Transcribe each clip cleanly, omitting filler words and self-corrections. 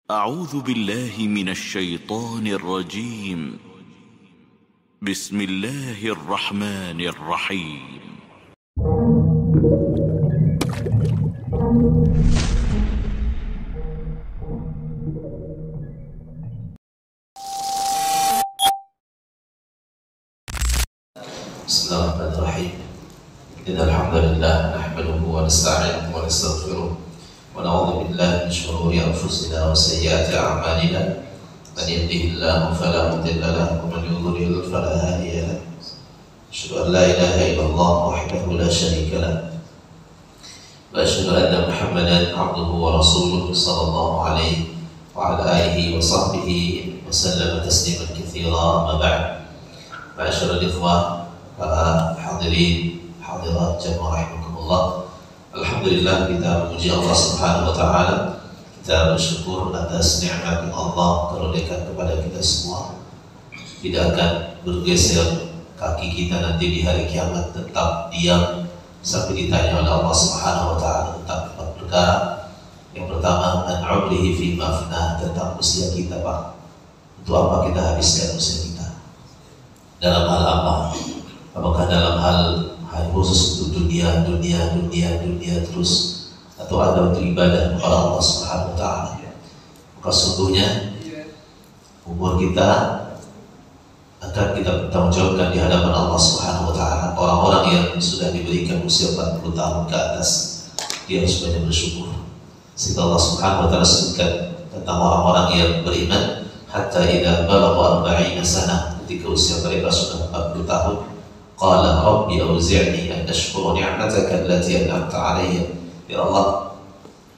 أعوذ بالله من الشيطان الرجيم. بسم الله الرحمن الرحيم. بسم الله الرحمن الرحيم. إن الحمد لله نحمده ونستعينه ونستغفره ونعوذ بالله من شرور أنفسنا وسيئات أعمالنا. من يهده الله فلا مضل له ومن يضلل فلا هادي له. أشهد أن لا إله إلا الله وحده لا شريك له وأشهد أن محمدا عبده ورسوله صلى الله عليه وعلى آله وصحبه وسلم تسليما كثيرا. أما بعد، معاشر الإخوة para hadirin hadirat jamaah rahimakumullah, alhamdulillah kita memuji Allah Subhanahu wa taala. Kita bersyukur atas nikmat Allah karuniakan kepada kita semua. Tidak akan bergeser kaki kita nanti di hari kiamat, tetap diam sampai ditanya oleh Allah Subhanahu wa taala tentang 4 perkara. Yang pertama, an umrihi fi ma afnah, tentang usia kita, Pak. Untuk apa kita habiskan usia kita? Dalam hal apa? Apakah dalam hal khusus untuk dunia terus, atau ada untuk ibadah kepada Allah Subhanahu wa taala? Maka sungguhnya umur kita akan kita pertanggungjawabkan di hadapan Allah Subhanahu wa taala. Orang-orang yang sudah diberikan usia 40 tahun ke atas, dia harus banyak bersyukur. Sehingga Allah Subhanahu wa taala sebutkan tentang orang-orang yang beriman, hatta idza balagha 40 sana, ketika usia mereka sudah 40 tahun, qala rabbi auzi'ni an ashkura ni'mataka allati an'amta 'alayya. Ya Allah,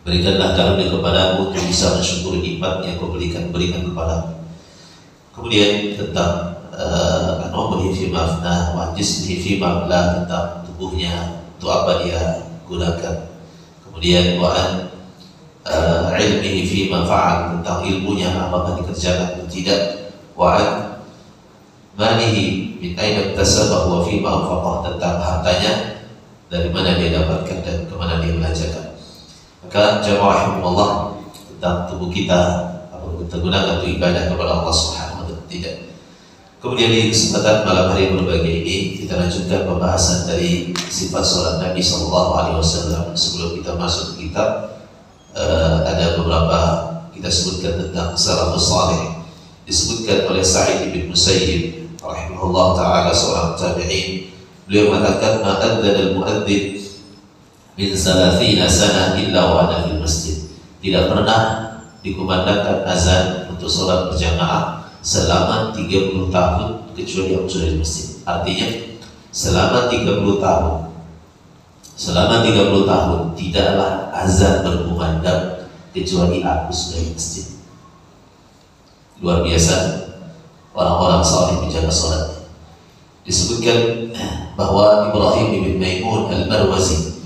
berikanlah karunia kepadaku untuk bisa mensyukuri nikmat yang Kau berikan kepadaku. Kemudian tentang an-umrihi fi ma afnah wa jismihi fi ma ablah, tentang tubuhnya untuk apa dia gunakan. Kemudian wa an ilmihi fi ma fa'al, tentang ilmunya apakah dikerjakan atau tidak. Wa an malihi min aina iktasabahu wa fi ma anfaqah, tentang hartanya dari mana dia dapatkan dan kemana dia belanjakan. Maka jamaah rahimahullah, tentang tubuh kita apakah kita gunakan untuk ibadah kepada Allah Subhanahu wa taala tidak. Kemudian di kesempatan malam hari yang berbahagia ini kita lanjutkan pembahasan dari sifat salat Nabi sallallahu alaihi wasallam. Sebelum kita masuk ke kitab, ada beberapa kita sebutkan tentang salafus saleh. Disebutkan oleh Sa'id bin Musayyib rahimahullah ta'ala, seorang tabi'in. Beliau mengatakan, ma adzana al-mu'adzin min 30 sana illa wa ana fil masjid. Tidak pernah dikumandangkan azan untuk sholat berjamaah selama 30 tahun kecuali aku sudah di masjid. Artinya selama 30 tahun tidaklah azan berkumandang kecuali aku sudah di masjid. Luar biasa orang-orang saleh menjaga sholat. Disebutkan bahwa Ibrahim bin Maimun al-Marwazi,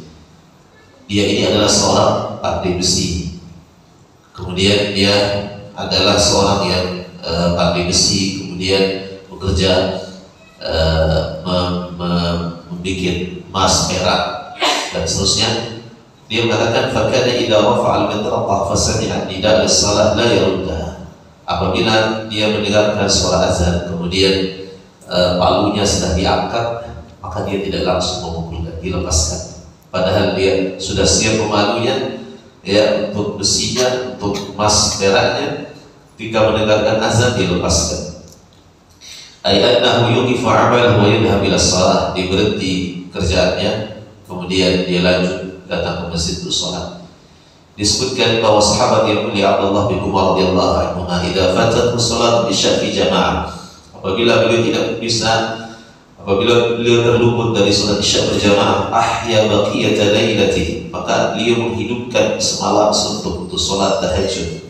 dia ini adalah seorang pandai besi. Kemudian dia adalah seorang yang pandai besi, kemudian bekerja membuat emas, perak dan seterusnya. Dia mengatakan, fakana idza rafa'a al-mitraqah fasami'a nida' lis-salah la yaruddaha. Apabila dia mendengarkan suara azan, kemudian palunya sudah diangkat, maka dia tidak langsung memukulkan, dilepaskan. Padahal dia sudah siap pemalunya, ya, untuk besinya, untuk emas peraknya. Ketika mendengarkan azan, dilepaskan. Ayatnahu yuqifu 'amalahu wa yadhhab ila shalah, dia berhenti kerjaannya, kemudian dia lanjut datang ke masjid untuk sholat. Disebutkan bahwa sahabat yang mulia Abdullah bin Umar radhiyallahu anhu, idza fatat salat isya fi jamaah, apabila beliau terluput dari salat isya berjamaah, ahya baqiyata lailatihi, maka beliau menghidupkan semalam suntuk untuk salat tahajud,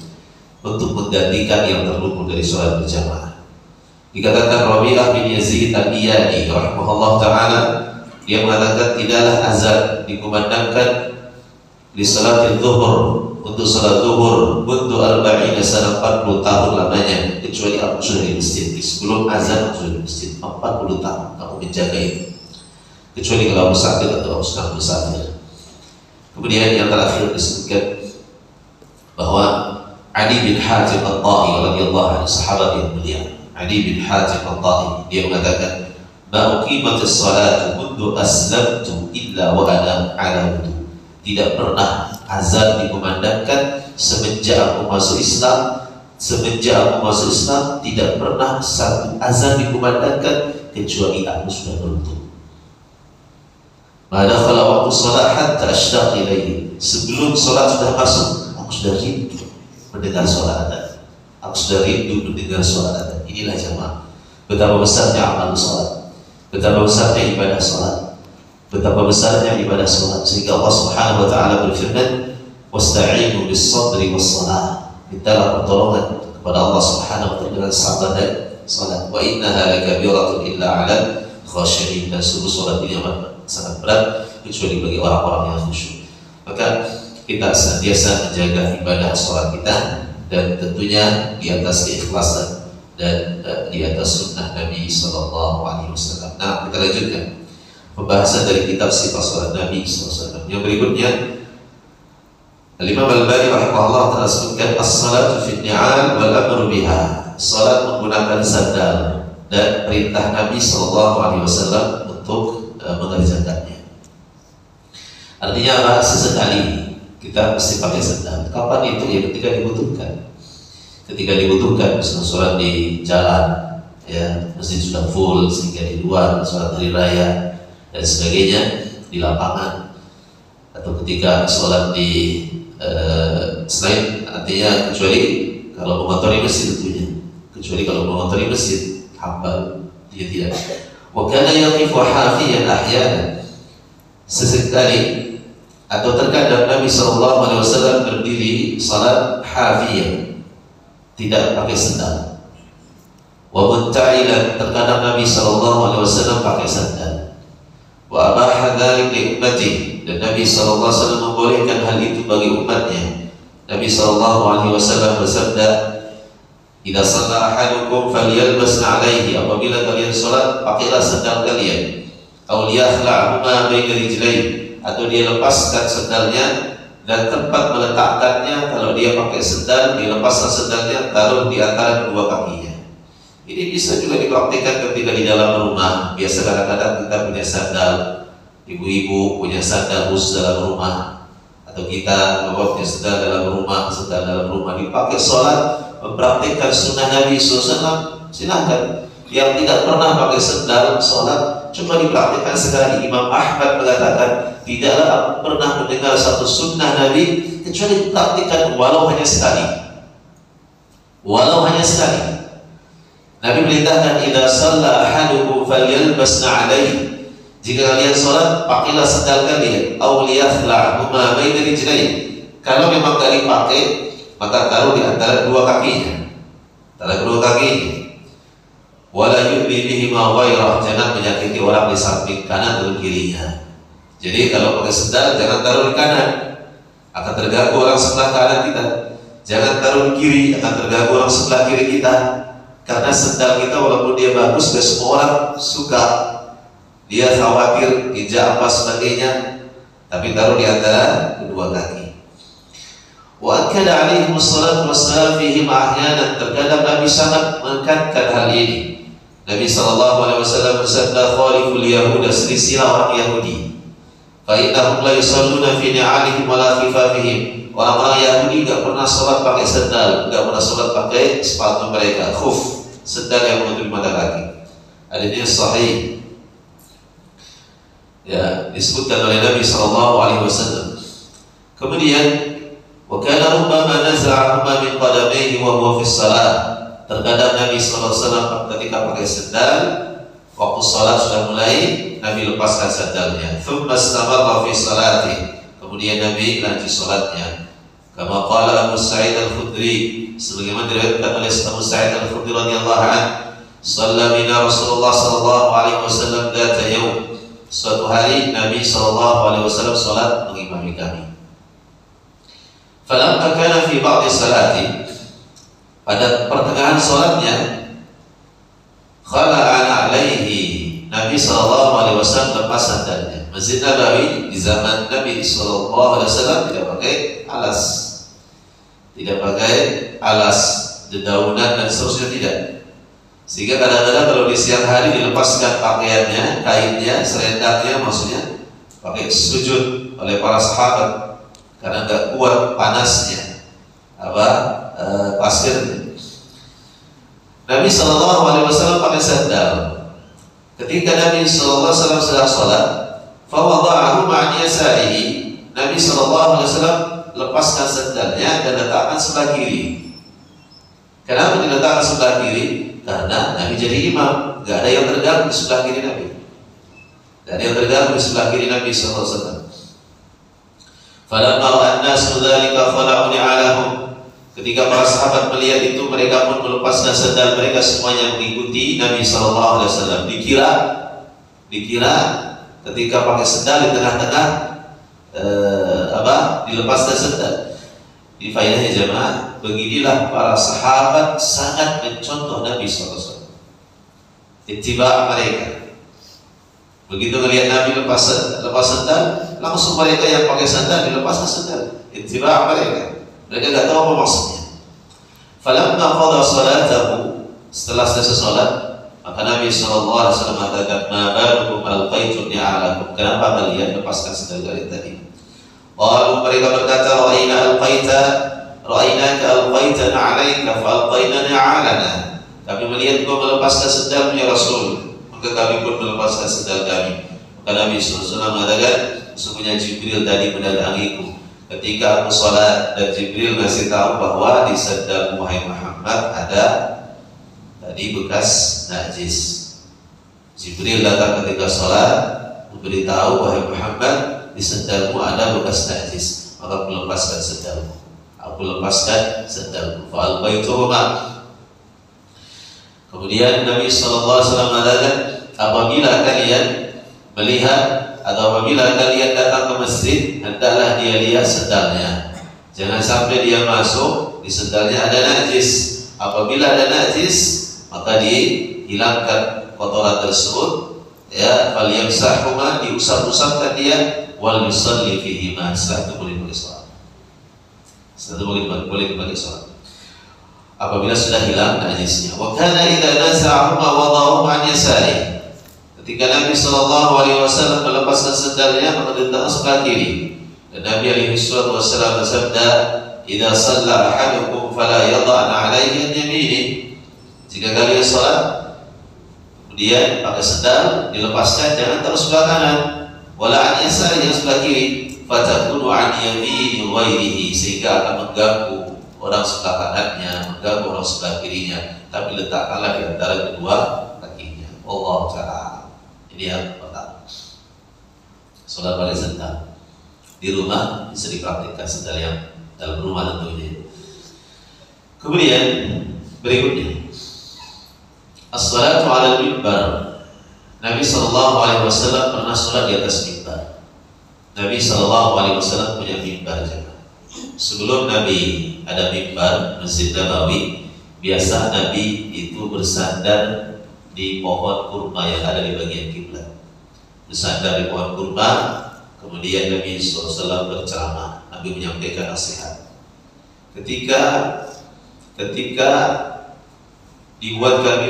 untuk menggantikan yang terluput dari salat berjamaah. Dikatakan Rabi'ah bin Yazid al-Iyadi rahimahullah taala, dia mengatakan tidaklah azan dikumandangkan di salat zuhur, untuk salat zuhur mundu 40 sana, 40 tahun lamanya, kecuali aku sudah di masjid. Sebelum azan aku sudah di masjid. 40 tahun aku menjaga itu, kecuali kalau aku sakit atau aku sedang musafir. Kemudian yang terakhir disebutkan bahwa Ali bin Hatim At-Ta'i radhiyallahu anhu, sahabat yang mulia. Ali bin Hatim At-Ta'i, dia mengatakan, "Ma uqimatis salatu mundu aslamtu illa wa ana ala wudu." Tidak pernah azan dikumandangkan semenjak aku masuk Islam. Semenjak aku masuk Islam tidak pernah satu azan dikumandangkan kecuali aku sudah berwudu. Maka kalau waktu salat hatta ashtaq ilaihi, sebelum salat sudah masuk, aku sudah rindu mendengar salat adzan. Aku sudah rindu mendengar salat adzan. Inilah jamaah betapa besarnya amal salat, betapa besarnya ibadah salat, betapa besarnya ibadah salat, sehingga Allah Subhanahu wa taala berfirman, "Wasta'inu bis-sabri was-salah." Mintalah pertolongan kepada Allah Subhanahu wa taala dengan sabar dan salat. Wa innaha lakabiratun illa 'alal khashiyin. Dan sungguh salat ini amat sangat berat kecuali bagi orang-orang yang khusyuk. Maka kita senantiasa menjaga ibadah salat kita, dan tentunya di atas keikhlasan dan di atas sunnah Nabi Sallallahu Alaihi Wasallam. Nah, kita lanjutkan pembahasan dari kitab sifat salat Nabi Sallallahu Alaihi Wasallam. Yang berikutnya, Imam Al-Albani rahimahullah telah sebutkan as-salatu fi ni'al wal amru biha. Salat menggunakan sandal dan perintah Nabi Sallallahu Alaihi Wasallam untuk mengerjakannya. Artinya apa? Sesekali kita mesti pakai sandal. Kapan itu? Ya ketika dibutuhkan. Ketika dibutuhkan, misalnya sholat di jalan, ya masjid sudah full sehingga di luar sholat hari raya dan sebagainya, di lapangan, atau ketika sholat di selain, artinya kecuali kalau mengotori masjid tentunya, kecuali kalau mengotori masjid hambal dia tidak. Wa kana yaqifu hafiyan ahyana, sesekali atau terkadang Nabi Sallallahu Alaihi Wasallam berdiri salat hafiyan, tidak pakai sandal. Wa munta'ilan, terkadang Nabi Sallallahu Alaihi Wasallam pakai sandal. Wa abaha dzalik li ummatihi, dan Nabi Sallallahu Alaihi Wasallam membolehkan hal itu bagi umatnya. Nabi Sallallahu Alaihi Wasallam bersabda, "Idza shalla ahadukum falyalbasna 'alaihi." Apabila kalian salat, pakailah sandal kalian. Aw liyakhla'huma baina rijlaihi, atau dia lepaskan sandalnya dan tempat meletakkannya, kalau dia pakai sandal, dilepaskan sandalnya, taruh di antara kedua kakinya. Ini bisa juga dipraktikkan ketika di dalam rumah. Biasa kadang-kadang kita punya sandal, ibu-ibu punya sandal khusus dalam rumah, atau kita bapak punya sandal dalam rumah dipakai sholat, mempraktikkan sunnah Nabi SAW, silahkan. Yang tidak pernah pakai sandal sholat, cuma dipraktikkan sekali. Imam Ahmad mengatakan, tidaklah aku pernah mendengar satu sunnah Nabi kecuali dipraktikkan walau hanya sekali. Walau hanya sekali. Nabi perintahkan, "Idza shalla ahadukum falyalbasna 'alaihi." Jika kalian sholat, pakailah sandal kalian. Aw liyakhla'huma baina rijlaihi. Kalau memang tidak dipakai, maka taruh di antara kedua kakinya. Antara kedua kakinya. Wala yu'bi bihima ghairah, jangan menyakiti orang di samping kanan atau kirinya. Jadi kalau pakai sandal jangan taruh di kanan, akan terganggu orang sebelah kanan kita. Jangan taruh di kiri, akan terganggu orang sebelah kiri kita. Karena sandal kita walaupun dia bagus, gak semua orang suka. Dia khawatir injak apa sebagainya, tapi taruh di antara kedua kaki. Wa akada alaihi wassalatu wassalam fihi ahyanan, terkadang Nabi sangat menekankan hal ini. Nabi Sallallahu Alaihi Wasallam bersabda, "Khaliful Yahuda, selisilah orang Yahudi. Fa innahum la yusalluna fi ni'alihim wa la khifafihim." Orang-orang Yahudi tidak pernah sholat pakai sandal, tidak pernah sholat pakai sepatu mereka, khuf, sandal yang menutupi mata kaki. Hadisnya sahih. Ya, disebutkan oleh Nabi Sallallahu Alaihi Wasallam. Kemudian, wa kana rubbama naza'ahuma min qadamaihi wa huwa fi shalah. Terkadang Nabi Sallallahu Alaihi Wasallam ketika pakai sandal, waktu salat sudah mulai, Nabi lepaskan sandalnya. Thumma istamarra fi salati. Kemudian Nabi lanjut salatnya. Kama qala Abu Sa'id Al-Khudri, sebagaimana diriwayatkan oleh Abu Sa'id Al-Khudri radhiyallahu anhu, "Shalla bina Rasulullah sallallahu alaihi wasallam dzata yaum." Suatu hari Nabi sallallahu alaihi wasallam salat mengimami kami. Falamma kana fi ba'di salati, pada pertengahan salatnya, khala'ana alaihi, Nabi sallallahu alaihi wasallam lepas sandalnya. Masjid Nabawi di zaman Nabi sallallahu alaihi wasallam tidak pakai alas. tidak pakai alas, dedaunan dan seterusnya, tidak. Sehingga kadang-kadang kalau di siang hari dilepaskan pakaiannya, kainnya, selendangnya, maksudnya pakai sujud oleh para sahabat karena nggak kuat panasnya pasirnya. Nabi SAW pakai sandal. Ketika Nabi SAW sedang sholat, fawada'ahu ma'an yasarihi, Nabi SAW lepaskan sandalnya dan letakkan sebelah kiri. Kenapa diletakkan sebelah kiri? Karena Nabi jadi imam, nggak ada yang terganggu di sebelah kiri Nabi. Dan yang terganggu di sebelah kiri Nabi SAW. Falamma ra'an nasu dzalika khala'u ni'alahum. Ketika para sahabat melihat itu, mereka pun melepaskan sandal mereka, semuanya mengikuti Nabi SAW. Dikira ketika pakai sandal di tengah-tengah dilepaskan sandal. Di faedahnya jemaah, beginilah para sahabat sangat mencontoh Nabi SAW. Ittiba' mereka. Begitu melihat Nabi lepas sandal, langsung mereka yang pakai sandal dilepaskan sandal. Ittiba' mereka. Mereka tidak tahu apa maksudnya. Falamma qada salatahu, setelah selesai salat, maka Nabi SAW mengatakan, ma balukum alqaitum ni'alakum, kenapa kalian lepaskan sandal kalian tadi? Lalu mereka berkata, ra'ainaka alqaita na'alaika fa alqaina ni'alana. Kami melihat kau melepaskan sandalmu ya Rasul, maka kami pun melepaskan sandal kami. Maka Nabi SAW mengatakan, sesungguhnya Jibril tadi mendatangiku ketika aku sholat, dan Jibril ngasih tahu bahwa di sandal Muhammad ada tadi bekas najis. Jibril datang ketika sholat memberitahu wahai Muhammad, di sandalmu ada bekas najis, maka aku lepaskan sandalmu. Aku lepaskan sandalmu. Fa'albaituhuma. Kemudian Nabi SAW mengatakan, apabila kalian melihat atau apabila kalian datang ke masjid, hendaklah dia lihat sandalnya. Jangan sampai dia masuk, di sandalnya ada najis. Apabila ada najis, maka dihilangkan kotoran tersebut. Ya, falyamsahuma, diusap-usapkan dia, wal yusalli fihima. Setelah itu boleh bagi sholat. Setelah itu boleh bagi sholat. Apabila sudah hilang najisnya. Wa kana idza nasa'ahuma wada'ahum an yasari. Ketika Nabi SAW melepaskan sandalnya, maka diletakkan sebelah kiri. Dan Nabi SAW bersabda, "Idza shalla ahadukum fala yada'na 'alaihi an-yamini." Jika kalian salat, kemudian pakai sandal dilepaskan, jangan taruh sebelah kanan. Wala an yasari, yang sebelah kiri. Fatakunu 'an yamini ghairihi, sehingga akan mengganggu orang sebelah kanannya, mengganggu orang sebelah kirinya. Tapi letakkanlah di antara kedua kakinya. Allah Ta'ala. Ini yang pertama. Sholat pakai sandal di rumah bisa dipraktikkan, sandal yang dalam rumah tentunya. Kemudian berikutnya, as-salatu 'alal mimbar. Nabi SAW pernah sholat di atas mimbar. Nabi SAW punya mimbar juga. Sebelum Nabi ada mimbar Masjid Nabawi, biasa Nabi itu bersandar di pohon kurma yang ada di bagian kiblat. Bersandar di pohon kurma, kemudian Nabi SAW berceramah. Nabi menyampaikan nasihat. Ketika dibuatkan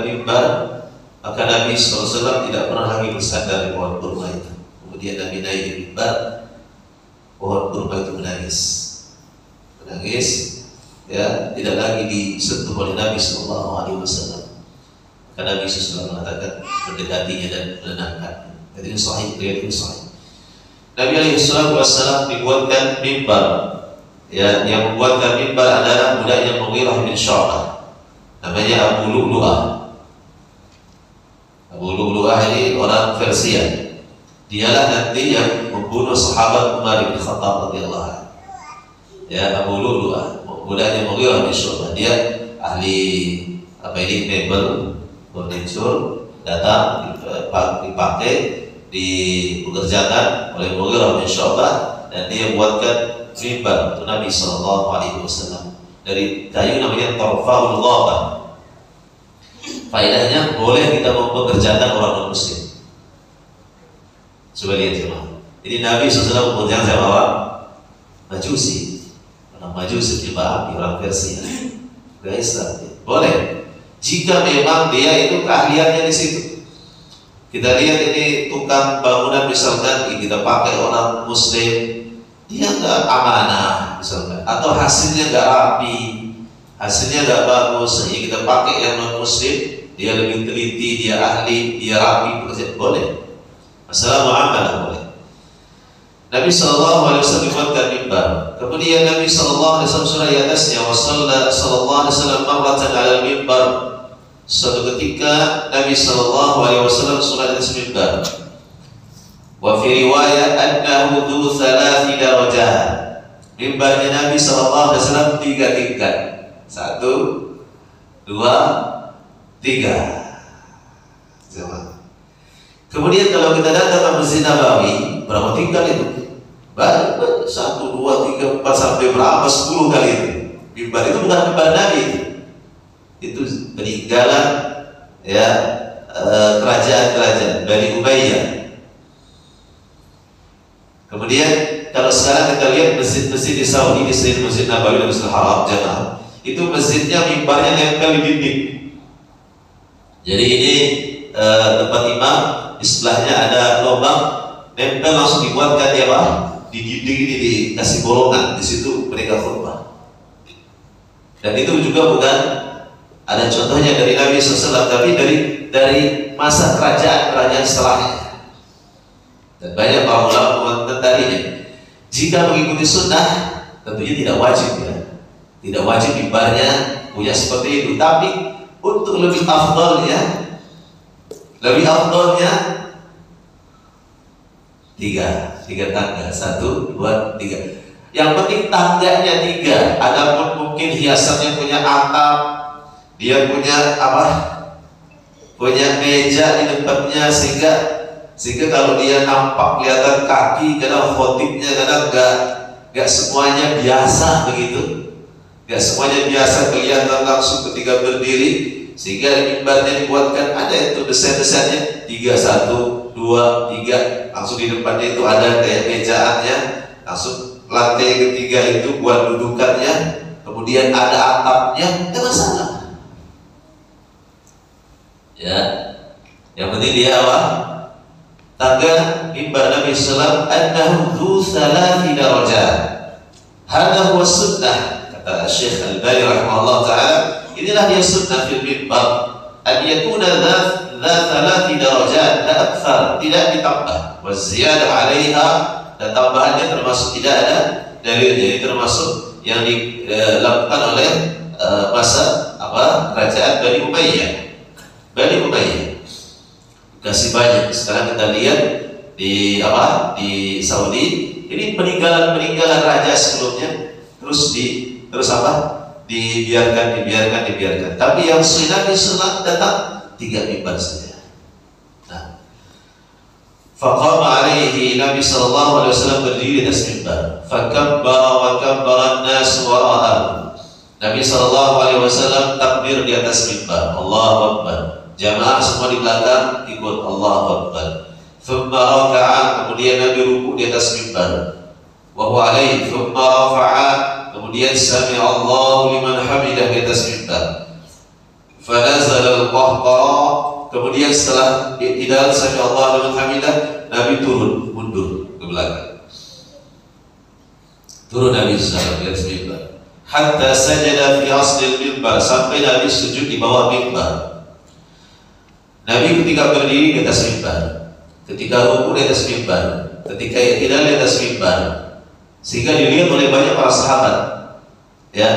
mimbar, maka Nabi SAW tidak pernah lagi bersandar di pohon kurma itu. Kemudian Nabi naik di mimbar, pohon kurma itu menangis, ya, tidak lagi disentuh oleh Nabi SAW. Karena Nabi SAW mengatakan mendekatinya dan menenangkannya. Jadi ini sahih, riwayat ini sahih. Nabi SAW dibuatkan mimbar. Ya, yang membuatkan mimbar adalah budaknya Mughirah bin Syu'bah. Namanya Abu Lu'lu'ah. Abu Lu'lu'ah ini orang Persia. Dialah nanti yang membunuh sahabat Umar bin Khattab radhiyallahu anhu. Ya, Abu Lu'lu'ah, budaknya Mughirah bin Syu'bah. Dia ahli mebel, furniture, datang dipakai, dipekerjakan oleh Mughirah bin Syu'bah, dan dia buatkan mimbar untuk Nabi SAW dari kayu namanya Tarfaul Ghaba. Faedahnya boleh kita mempekerjakan orang non-muslim. Coba lihat jemaah. Jadi Nabi SAW mempekerjakan siapa? Majusi. Orang Majusi tiba api, orang Persia. Gak Islam. Boleh. Jika memang dia itu keahliannya di situ. Kita lihat ini tukang bangunan misalkan kita pakai orang Muslim, dia nggak amanah misalkan, atau hasilnya nggak rapi, hasilnya nggak bagus, jadi kita pakai yang non Muslim, dia lebih teliti, dia ahli, dia rapi, boleh. Masalah muamalah boleh. Nabi SAW dibuatkan mimbar. Kemudian Nabi SAW surah di atasnya, Wasallallahu Alaihi Wasallam marratan ala mimbar. Suatu ketika Nabi SAW surah di atas mimbar. Wa fi riwayat annahu dhu thalathi darajat. Mimbarnya Nabi SAW 3 tingkat. 1, 2, 3. Kemudian kalau kita datang ke Masjid Nabawi, berapa tingkat itu? Banyak, 1, 2, 3, 4 sampai berapa? 10 kali itu. Mimbar itu bukan mimbar Nabi itu peninggalan ya kerajaan-kerajaan Bani Umayyah. Kemudian kalau sekarang kita lihat masjid-masjid di Saudi, di selain Masjid Nabawi dan Masjidil Haram jamaah, itu masjidnya mimbarnya nempel di dinding. Jadi ini tempat imam, di sebelahnya ada lubang, nempel langsung dibuatkan dia apa? Di dinding ini dikasih bolongan, di situ mereka khutbah. Dan itu juga bukan ada contohnya dari Nabi SAW, tapi dari masa kerajaan setelahnya. Dan banyak para ulama mengomentarinya. Jika mengikuti sunnah, tentunya tidak wajib ya. Tidak wajib mimbarnya punya seperti itu. Tapi untuk lebih afdalnya, tiga tangga, 1, 2, 3. Yang penting tangganya 3. Adapun mungkin hiasannya punya atap, dia punya apa? Punya meja di depannya sehingga kalau dia nampak kelihatan kaki, kadang khotibnya kadang enggak semuanya biasa begitu. Enggak semuanya biasa kelihatan langsung ketika berdiri, sehingga mimbarnya dibuatkan ada itu desain-desainnya 3, 1, 2, 3, langsung di depannya itu ada kayak mejaannya, langsung lantai ketiga itu buat dudukannya, kemudian ada atapnya, tidak masalah. Ya, yang penting dia apa? Tangga mimbar Nabi SAW annahu dhu thalathi darajat. Hadha huwa sunnah, kata Syekh Al-Albani rahimahullah ta'ala. Inilah dia sunnah fil mimbar, an yakuna dha thalathi darajat, la akthar, tidak ditambah. Wa ziyadah 'alaiha, dan tambahannya termasuk tidak ada dalilnya. Ini termasuk yang dilakukan oleh masa kerajaan Bani Umayyah. Kasih banyak. Sekarang kita lihat di Saudi, ini peninggalan raja sebelumnya dibiarkan. Tapi yang Nabi SAW datang 3 mimbar saja. Nah, faqama alaihi, Nabi SAW berdiri di atas mimbar. Fakabbara wa kabbara an-nas wara'ahu. Nabi SAW takbir di atas mimbar, Allahu Akbar. Jamaah semua di belakang ikut Allahu Akbar. Thumma raka'a, kemudian Nabi ruku di atas mimbar. Wa huwa alaihi, thumma rafa'a, kemudian sami Allahu liman hamidah di atas mimbar. Fa nazala al-qahqara, kemudian setelah i'tidal sami Allahu liman hamidah, Nabi turun mundur ke belakang. Turun Nabi sallallahu alaihi wasallam hatta sajada fi aslil mimbar, sampai Nabi sujud di bawah mimbar. Nabi ketika berdiri di atas mimbar, ketika ruku di atas mimbar, ketika i'tidal di atas mimbar, sehingga dilihat oleh banyak para sahabat. Ya.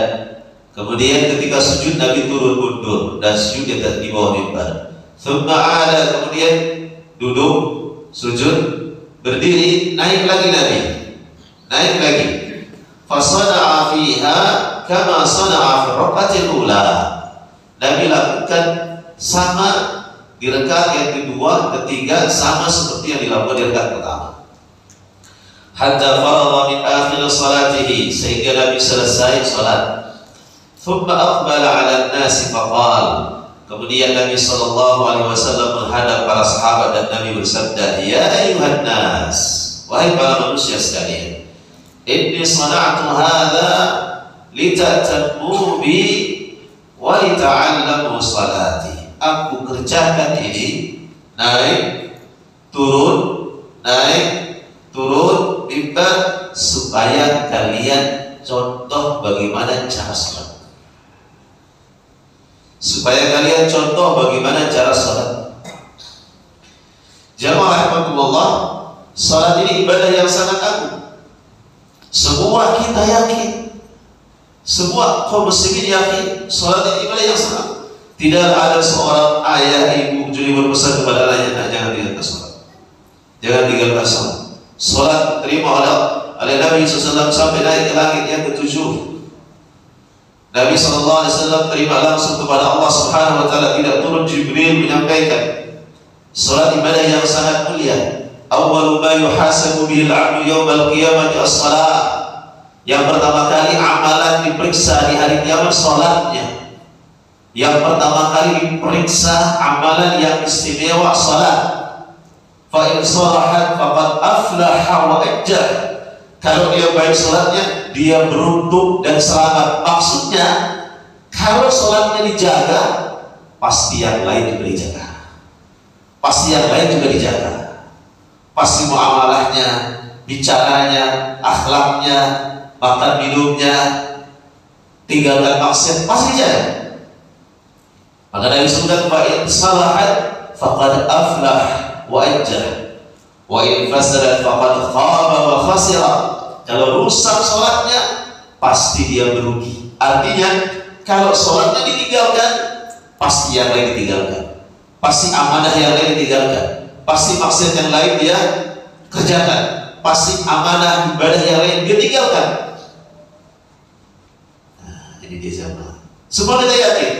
Kemudian ketika sujud Nabi turun mundur dan sujud di bawah mimbar. Tsumma 'ada, kemudian duduk, sujud, berdiri, naik lagi Nabi. Naik lagi. Fasana'a fiha kama sana'a fi raqatil ula. Nabi lakukan sama di rakaat yang kedua, ketiga, sama seperti yang dilakukan di rakaat pertama. Hatta faragha min akhir salatihi, sehingga Nabi selesai salat. Thumma aqbala 'ala an-nas faqala, kemudian Nabi SAW menghadap para sahabat dan Nabi bersabda, ya ayuhan nas, wahai para manusia sekalian, Inni sana'tu hadza lita'tammu bi wa lita'allamu salati. Aku kerjakan ini, naik turun mimbar, supaya kalian contoh bagaimana cara sholat. Supaya kalian contoh bagaimana cara sholat. Jamaah rahmatullah, sholat ini ibadah yang sangat agung. Semua kita yakin, semua kaum muslimin yakin, sholat ini ibadah yang sangat. Tidak ada seorang ayah, ibu juli berpesan kepada anaknya, jangan tinggalkan sholat, jangan tinggalkan sholat. Sholat diterima oleh Nabi SAW sampai naik ke langit yang ke-7. Nabi SAW terima langsung kepada Allah Subhanahu Wa Taala, tidak turun Jibril menyampaikan. Sholat ibadah yang sangat mulia. Awwalu ma yuhasabu bihil 'abdu yaumal qiyamati as-shalah. Yang pertama kali amalan diperiksa di hari kiamat sholatnya. Yang pertama kali diperiksa amalan yang istimewa salat. Fa in shalahat faqad aflaha wa ajjah. Kalau dia baik salatnya, dia beruntung dan selamat. Maksudnya, kalau salatnya dijaga, pasti yang lain juga dijaga. Pasti yang lain juga dijaga. Pasti muamalahnya, bicaranya, akhlaknya, makan minumnya, tinggalkan maksiat, pasti dijaga. Maka Nabi sebutkan, fa in salahat faqad aflah wa ajjah wa in fasadat faqad khaba wa khasira. Kalau rusak salatnya, pasti dia merugi. Artinya, kalau salatnya ditinggalkan, pasti yang lain ditinggalkan. Pasti amanah yang lain ditinggalkan. Pasti maksiat yang lain dia kerjakan. Pasti amanah ibadah yang lain dia tinggalkan. Nah, ini dia jamaah. Semua kita yakin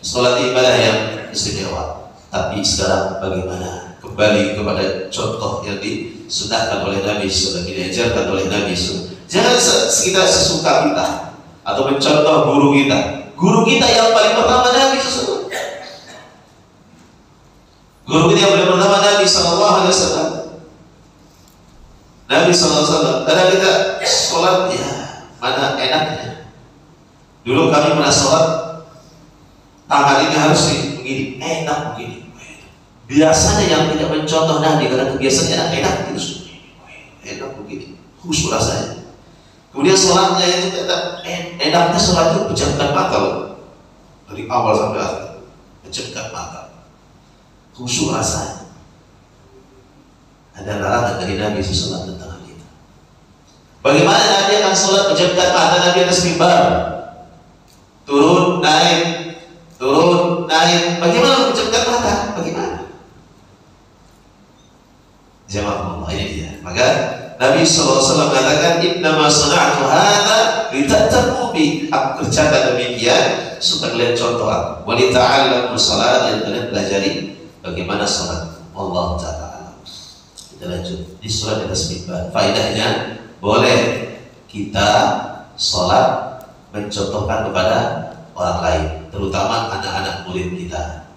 sholat ibadah yang istimewa. Tapi sekarang bagaimana? Kembali kepada contoh yang disunahkan oleh Nabi SAW, diajarkan oleh Nabi SAW. Jangan kita sesuka kita atau mencontoh guru kita. Guru kita yang paling pertama Nabi SAW. Guru kita yang paling pertama Nabi SAW. Nabi SAW. Karena kita sholat ya mana enaknya. Dulu kami pernah sholat, tangan ini harus begini, enak begini. Biasanya yang tidak mencontoh Nabi karena kebiasaan enak gitu, enak begini, khusyuk rasanya. Kemudian sholatnya itu enaknya sholat itu pejamkan mata loh, dari awal sampai akhir, pejamkan mata, khusyuk rasanya. Ada larangan dari Nabi SAW tentang hal itu. Bagaimana Nabi akan sholat pejamkan mata? Nabi atas mimbar, turun naik. Bagaimana pejamkan mata? Bagaimana? Jamaah Allah, ini dia. Maka Nabi SAW mengatakan, innama sana'tu hadza lita'tammu bi. Aku kerjakan demikian supaya kalian contoh aku. Wa lita'allamu shalat, yang kalian pelajari bagaimana salat. Allah Ta'ala. Kita lanjut. Di surat atas mimbar. Faedahnya, boleh kita salat mencontohkan kepada orang lain, terutama anak-anak murid kita.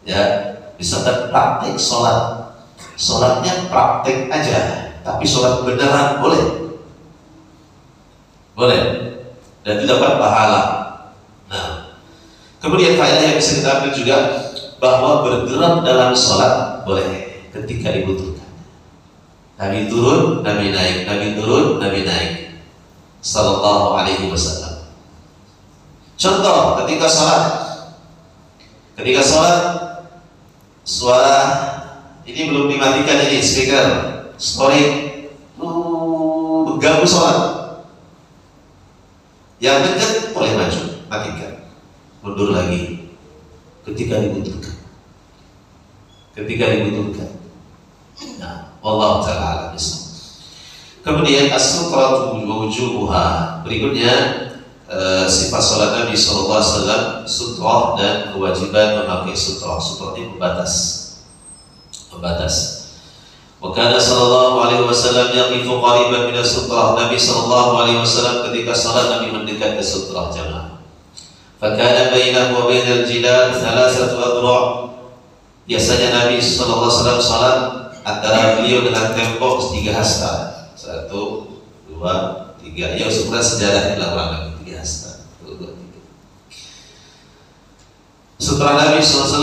Ya, misalkan praktek sholat, sholatnya praktek aja, tapi sholat beneran boleh, dan didapat pahala. Nah, kemudian faedah yang bisa kita ambil juga bahwa bergerak dalam sholat boleh ketika dibutuhkan. Nabi turun, Nabi naik, Nabi turun, Nabi naik. Sallallahu alaihi wasallam. Contoh ketika sholat suara ini belum dimatikan, ini speaker story mengganggu sholat. Yang dekat boleh maju, matikan, mundur lagi ketika dibutuhkan. Nah, Allah Ta'ala bisa. Kemudian as-sutratu wujubuha. Berikutnya sifat sholat Nabi SAW, sutrah dan kewajiban memakai sutrah. Sutrah ini membatas. Wakana sallallahu alaihi wasallam yaqifu qariban min as-sutrah. Nabi sallallahu alaihi wasallam ketika salat Nabi mendekat ke sutrah jamaah. Fakana bainahu wa bainal jidar thalathatu adra'. Biasanya Nabi sallallahu alaihi wasallam salat antara beliau dengan tembok 3 hasta. 1, 2, 3. Ya ukuran sejadah adalah kurang lebih 3 hasta. Sutra Nabi SAW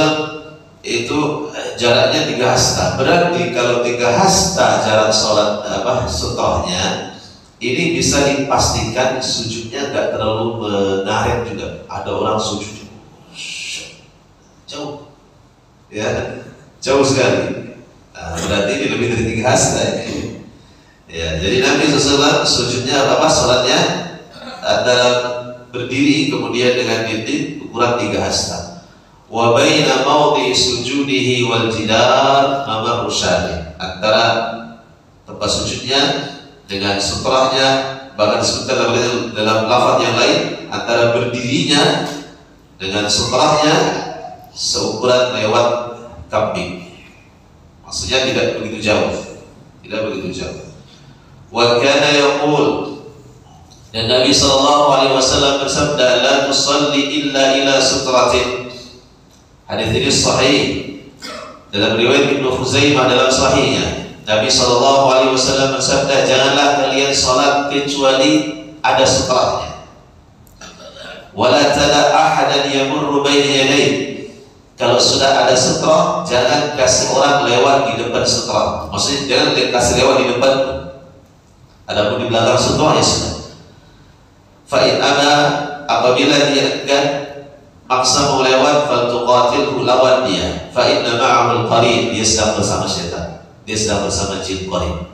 itu jaraknya 3 hasta. Berarti kalau 3 hasta jarak sholat sutrahnya, ini bisa dipastikan sujudnya nggak terlalu menarik juga. Ada orang sujud jauh, ya jauh sekali. Berarti ini lebih dari 3 hasta ini. Ya, jadi Nabi SAW sujudnya sholatnya antara berdiri kemudian dengan dinding ukuran 3 hasta. Wa baina mawdi sujudihi wal jidar mamarru syari. Antara tempat sujudnya dengan sutrahnya, bahkan disebutkan dalam lafaz yang lain, antara berdirinya dengan sutrahnya seukuran lewat kambing. Maksudnya tidak begitu jauh, tidak begitu jauh. Wa kana yaqul, dan Nabi SAW bersabda, la tusalli illa ila sutratin. Hadis ini sahih dalam riwayat Ibnu Khuzaimah dalam sahihnya. Nabi SAW bersabda, janganlah kalian salat kecuali ada sutrahnya. Wala tada ahadan yamurru baina yadayhi. Kalau sudah ada sutrah, jangan kasih orang lewat di depan sutrah. Maksudnya jangan kasih lewat di depan. Adapun di belakang sutrah ya sudah. Fa in ana, apabila dia enggan maksa mau lewat, faltuqatilhu, lawan dia. Fa inna ma'ahul qarin, dia sedang bersama syaitan, dia sedang bersama jin qarin.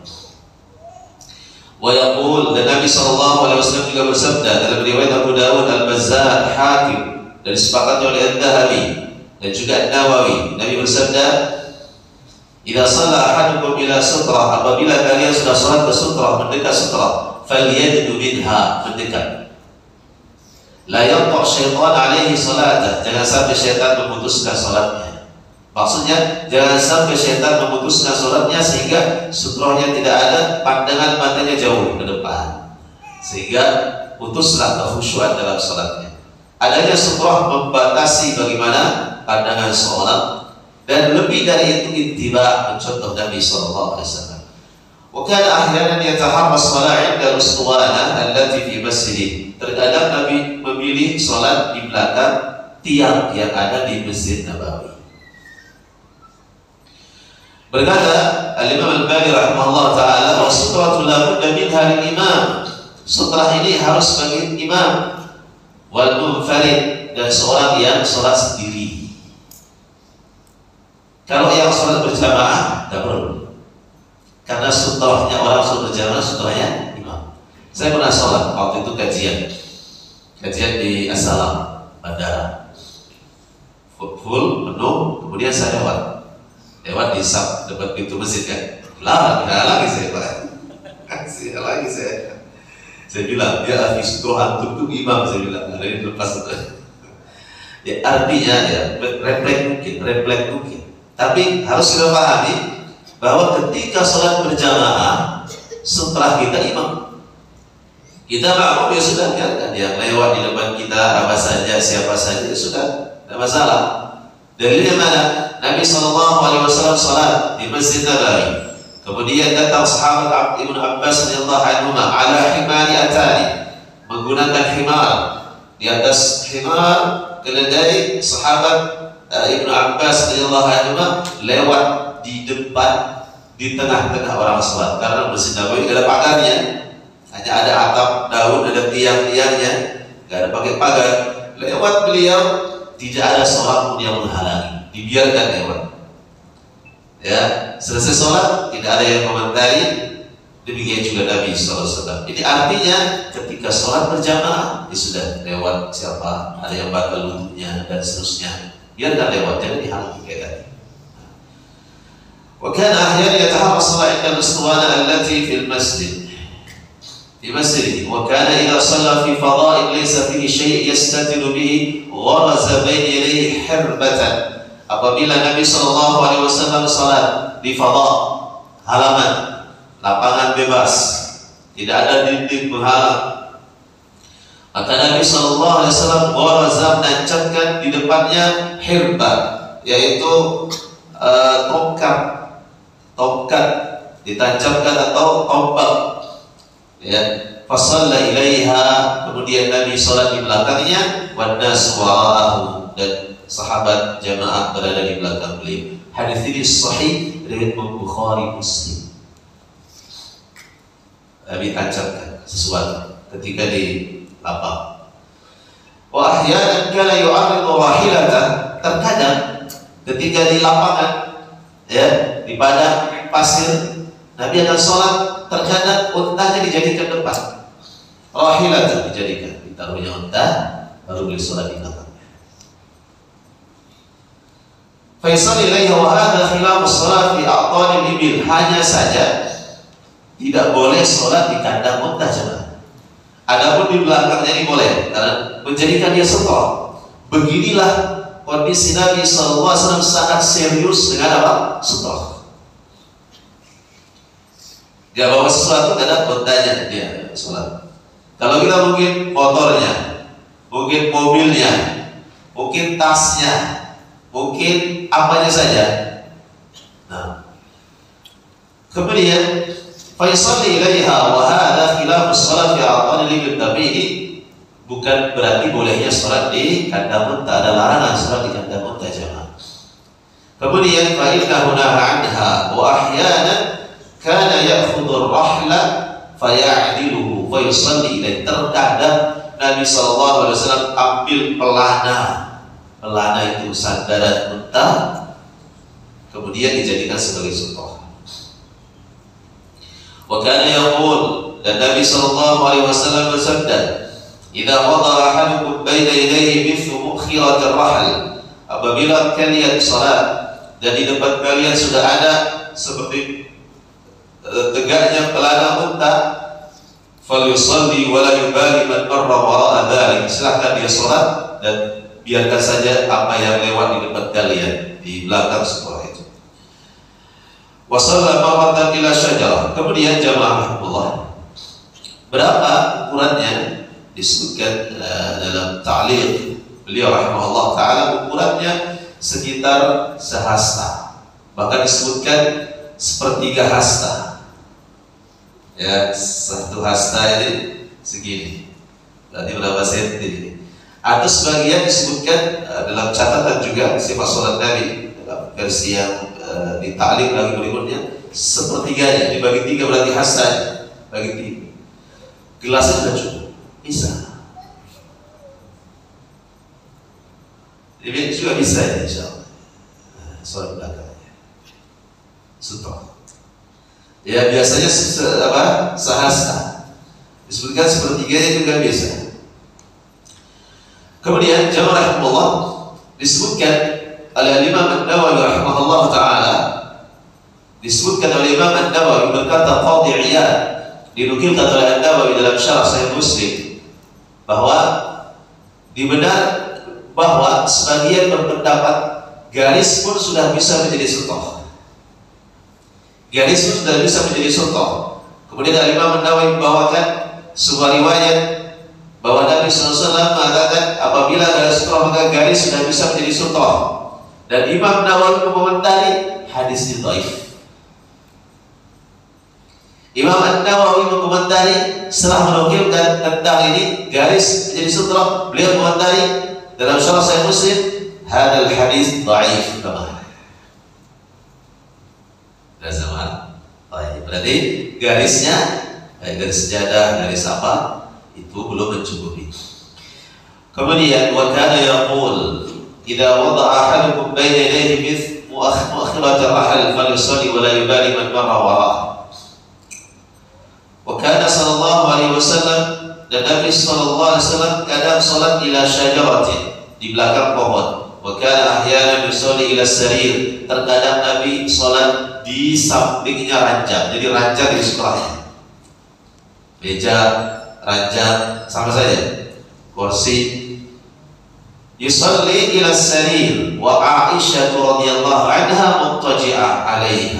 Wa yaqul, dan Nabi SAW juga bersabda dalam riwayat Abu Dawud, Al-Bazzar, Hakim, dan disepakati oleh Al-Dhahabi dan juga An-Nawawi. Nabi bersabda, idza shalla ahadukum ila sutrah, apabila kalian sudah salat ke sutrah, mendekat sutrah, falyadnu minha, mendekat. La yaqta' syaitan alaihi salatah, jangan sampai syaitan memutuskan salatnya. Maksudnya jangan sampai syaitan memutuskan salatnya sehingga sutrahnya tidak ada, pandangan matanya jauh ke depan, sehingga putuslah kekhusyuan dalam salatnya. Adanya sutrah membatasi bagaimana pandangan salat, dan lebih dari itu ittiba, mencontoh Nabi SAW. Wa kana ahyanan yataharra as-salat 'inda al-ustuwanah allati fi masjidih. Terkadang Nabi memilih salat di belakang tiang yang ada di Masjid Nabawi. Berkata Al-Imam Al-Bani rahimahullah ta'ala, wa sutratu la budda minha lil imam. Sutrah ini harus bagi imam, wal munfarid, dan seorang yang salat sendiri. Kalau yang salat berjamaah tidak perlu, karena sutrahnya orang salat berjamaah, sutrahnya imam. Saya pernah sholat waktu itu kajian di As-Salam Bandara, full penuh, kemudian saya lewat di sab dekat pintu masjid kan, lagi saya bilang, dia ahli sutroh antum itu imam, saya bilang, ada yang lepas itu. Ya artinya ya refleks mungkin, tapi harus kita pahami bahwa ketika sholat berjamaah, sutrah kita imam. Kita makmum ya sudah, biarkan yang lewat di depan kita apa saja, siapa saja, ya sudah, tidak masalah. Dalilnya mana? Nabi SAW salat di Masjid Nabawi. Kemudian datang sahabat Ibnu Abbas radhiyallahu anhu ala himari atani, menggunakan himar. Di atas himar keledai sahabat Ibnu Abbas radhiyallahu anhu lewat di depan, di tengah-tengah orang salat, karena Masjid Nabawi ada pagarnya. Hanya ada atap daun, ada tiang-tiangnya, nggak ada pakai pagar. Lewat beliau, tidak ada seorang pun yang menghalangi, dibiarkan lewat. Ya, selesai sholat, tidak ada yang komentari. Demikian juga Nabi SAW. Ini artinya ketika sholat berjamaah, sudah lewat siapa, ada yang batal wudunya dan seterusnya, biarkan lewat, jangan dihalangi kayak tadi. Wa kana ahyanan yataharra as-salat 'inda al-ustuwanah allati fil masjid. Di masjid, wa kana idza shalla fi fadha'in laysa fihi syai' yastatiru bihi gharaza baina yadayhi hirbatan. Apabila Nabi SAW salat di fadha', halaman, lapangan bebas, tidak ada dinding menghalang, maka Nabi SAW gharaza, menancapkan di depannya hirba, yaitu tongkat ditancapkan atau tombak. Ya, Fasalla ilaiha, kemudian Nabi sholat di belakangnya, wan nas wara'ahu, dan sahabat jamaah berada di belakang beliau. Hadis ini sahih riwayat Bukhari Muslim. Nabi ancamkan sesuatu ketika di lapang. Wa ahyanan kana yu'arridu rahilatan, terkadang ketika di lapangan, ya, di padang pasir, Nabi akan sholat, terkadang untanya dijadikan depan. Rahilatan dijadikan, ditaruhnya unta, baru beliau sholat di belakangnya. Faisal ilaiha wa hadha khilaf as-salat fi a'dhanil ibil. Hanya saja tidak boleh sholat di kandang unta jemaah. Adapun di belakangnya ini boleh, karena menjadikan dia setor. Beginilah kondisi Nabi SAW sangat serius dengan apa? Setor. Dia bawa sesuatu, kadang untanya dia sholat. Kalau kita mungkin motornya, mungkin mobilnya, mungkin tasnya, mungkin apanya saja. Nah, kemudian Faisal ilaiha wa hadha khilafus salat fi a'dhanil ibil, tapi ini bukan berarti bolehnya sholat di kandang unta. Ada larangan sholat di kandang unta jemaah. Kemudian fa innahu naha anha wa ahyanan kana ya'khudhu ar-rahla faya'diluhu fa yusalli ilaihi. Terkadang Nabi SAW ambil pelana itu sandaran unta, kemudian dijadikan sebagai sutroh. Wa kana yaqul, dan Nabi SAW bersabda, "Idza wada'a ahadukum baina yadayhi mithlu mukhiratir rahl." Apabila kalian salat dan di depan kalian sudah ada seperti tegaknya pelana unta, falyusalli wa la yubali man marra wara'a dzalik. Silakan dia salat dan biarkan saja apa yang lewat di depan kalian, di belakang sekolah itu. Wa shalla marratan ila syajarah. Kemudian jamaah Allah, berapa ukurannya disebutkan dalam ta'liq beliau rahimahullah taala, ukurannya sekitar sehasta, bahkan disebutkan sepertiga hasta. Ya, satu hasta ini segini, berarti berapa senti? Atau sebagian disebutkan dalam catatan juga sifat sholat Nabi dalam versi yang di ta'liq lagi berikutnya, sepertiganya dibagi tiga, berarti hasta bagi tiga. Gelasnya sudah cukup, bisa. Ini juga bisa ya, insyaallah. Sholat belakangnya sutroh. Ya biasanya sehasta, disebutkan sepertiganya juga bisa. Kemudian jamaah rahimahullah, disebutkan oleh Imam An-Nawawi rahimahullah taala, disebutkan oleh Imam An-Nawawi, berkata Qadhi Iyad, dinukilkan oleh An-Nawawi dalam syarah Sahih Muslim, bahwa dibenar bahwa sebagian berpendapat garis pun sudah bisa menjadi sutroh. Garis pun sudah bisa menjadi sutroh. Kemudian Imam An-Nawawi membawakan sebuah riwayat bahwa Nabi SAW mengatakan apabila garis sutroh maka garis sudah bisa menjadi sutroh. Dan Imam Nawawi mengomentari hadis ini dhaif. Imam An-Nawawi mengomentari setelah menukilkan tentang ini garis menjadi sutroh, beliau mengomentari dalam syarah Sahih Muslim, hadal hadis dhaif kama. Berarti garisnya, garis sejadah, garis apa, itu belum mencukupi. Kemudian wa kana yaqul idza wada'a ahadukum baina yadayhi mithlu mu'akhiratir rahl falyusalli wa la yubali man marra wara'ah. Wa kana sallallahu alaihi wasallam, dan Nabi sallallahu alaihi wasallam kadang salat ila syajaratin, di belakang pohon. Wa kana ahyanan yusalli ila sarir, terkadang Nabi salat di sampingnya ranjang. Jadi ranjang di sebelahnya, meja, ranjang sama saja, kursi. Yusalli ila sarir wa Aisyah radhiyallahu anha muttaji'ah alaihi,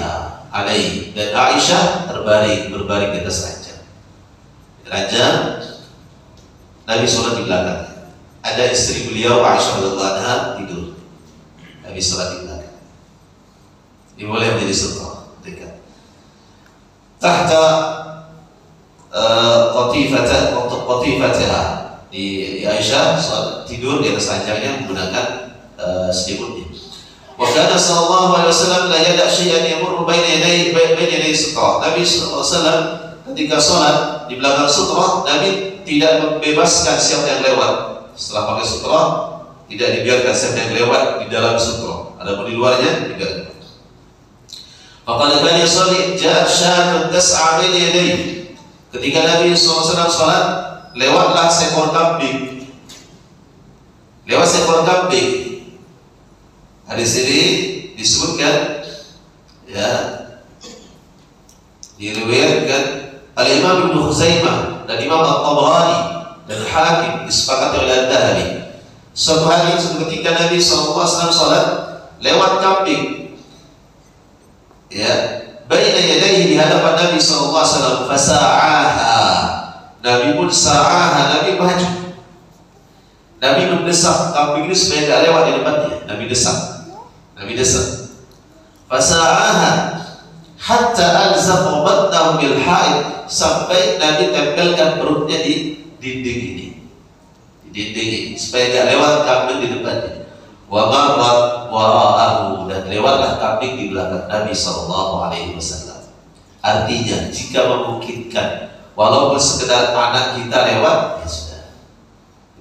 dan Aisyah berbaring di atas ranjang. Ranjang, Nabi sholat di belakang. Ada istri beliau Aisyah radhiyallahu anha tidur, Nabi sholat di belakang. Ini boleh menjadi sutroh dekat. Tahta qatifataha. Di Aisyah tidur di atas ranjangnya menggunakan selimutnya. Wa kana sallallahu alaihi wasallam la yada' syai'an yamurru baina yaday sutrah. Nabi sallallahu alaihi wasallam ketika sholat di belakang sutrah, Nabi tidak membebaskan siapa yang lewat. Setelah pakai sutrah, tidak dibiarkan siapa yang lewat di dalam sutrah. Adapun di luarnya tidak. Faqala kana yusalli ja'a syatun tas'a baina yadayhi. Ketika Nabi SAW sholat, lewatlah seekor kambing. Lewat seekor kambing. Hadis ini disebutkan, ya, diriwayatkan oleh Imam Ibnu Khuzaimah dan Imam At-Tabrani dan Hakim, disepakati oleh Al-Dhahabi. Suatu hari ketika Nabi SAW sholat, lewat kambing, ya, baina yadayhi, di hadapan Nabi SAW, fasa'aha. Nabi pun sa'aha, Nabi maju. Nabi mendesak kambing ini supaya tidak lewat di depannya. Nabi desak. Fasa'aha hatta alzaqa batnahu bil ha'id, sampai Nabi tempelkan perutnya di dinding ini. Di dinding ini supaya tidak lewat kambing di depannya. Wa marrat wara'ahu, dan lewatlah kambing di belakang Nabi SAW. Artinya jika memungkinkan, walaupun sekedar anak kita lewat, ya sudah,